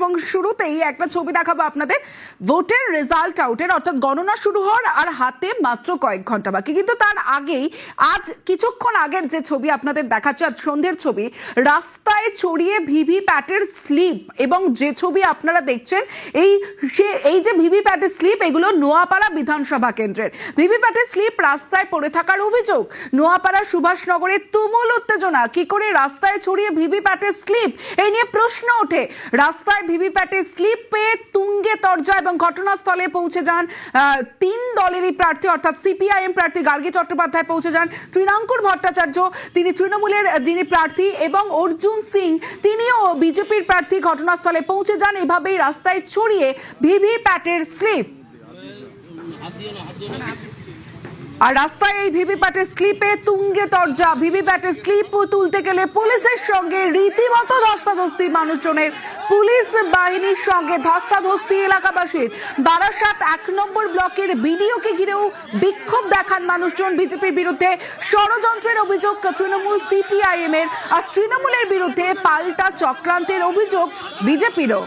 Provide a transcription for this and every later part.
এবং শুরুতেই একটা ছবি দেখাবো আপনাদের ভোটের রেজাল্ট আউটের, অর্থাৎ গণনা শুরু হওয়ার আর হাতে মাত্র কয়েক ঘন্টা বাকি। কিন্তু তার আগেই আজ কিছুক্ষণ আগের যে ছবি আপনাদের দেখাচ্ছে, আজ সন্ধ্যের ছবি, রাস্তায় ছড়িয়ে ভিভিপ্যাটের স্লিপ, এবং যে ছবি আপনারা দেখছেন এই যে ভিভিপ্যাটের স্লিপ, এগুলো নোয়াপাড়া বিধানসভা কেন্দ্রের ভিভিপ্যাটের স্লিপ রাস্তায় পড়ে থাকার অভিযোগ। নোয়াপাড়া সুভাষনগরে তুমুল উত্তেজনা, কি করে রাস্তায় ছড়িয়ে ভিভিপ্যাটের স্লিপ, এই নিয়ে প্রশ্ন ওঠে। রাস্তায় ভিভিপ্যাটের স্লিপ পেয়ে তুঙ্গে তরজা এবং ঘটনাস্থলে পৌঁছে যান তিন দলেরই প্রার্থী, অর্থাৎ সিপিআইএম প্রার্থী গার্গী চট্টোপাধ্যায় পৌঁছে যান, তৃণাঙ্কুর ভট্টাচার্য তিনি তৃণমূলের যিনি প্রার্থী, এবং অর্জুন সিং তিনিও বিজেপির প্রার্থী ঘটনাস্থলে পৌঁছে যান। এভাবেই রাস্তায় ছড়িয়ে ভিভিপ্যাটের স্লিপ। আর রাস্তায় এই ভিভিপ্যাটের স্লিপে তুঙ্গে তরজা। ভিভিপ্যাটের স্লিপ তুলতে গেলে পুলিশের সঙ্গে রীতিমতো ধস্তাধস্তি মানুষজনের, পুলিশ বাহিনীর সঙ্গে ধস্তাধস্তি এলাকাবাসীর। বারাসাত 1 নম্বর ব্লকের বিডিওকে ঘিরেও বিক্ষোভ দেখান মানুষজন। বিজেপির বিরুদ্ধে ষড়যন্ত্রের অভিযোগ তৃণমূল সিপিআইএম এর, আর তৃণমূলের বিরুদ্ধে পাল্টা চক্রান্তের অভিযোগ বিজেপিরও।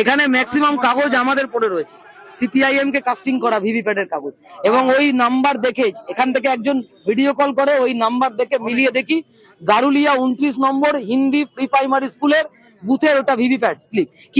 এখানে ম্যাক্সিমাম কাগজ আমাদের পড়ে রয়েছে, সিপিআইএম কে কাস্টিং করা ভিভিপ্যাটের কাগজ, এবং ওই নাম্বার দেখে এখান থেকে একজন ভিডিও কল করে ওই নাম্বার দেখে মিলিয়ে দেখি গারুলিয়া 29 নম্বর হিন্দি প্রি প্রাইমারি স্কুলের বুথের ওটা ভিভিপ্যাট স্লিপ। কি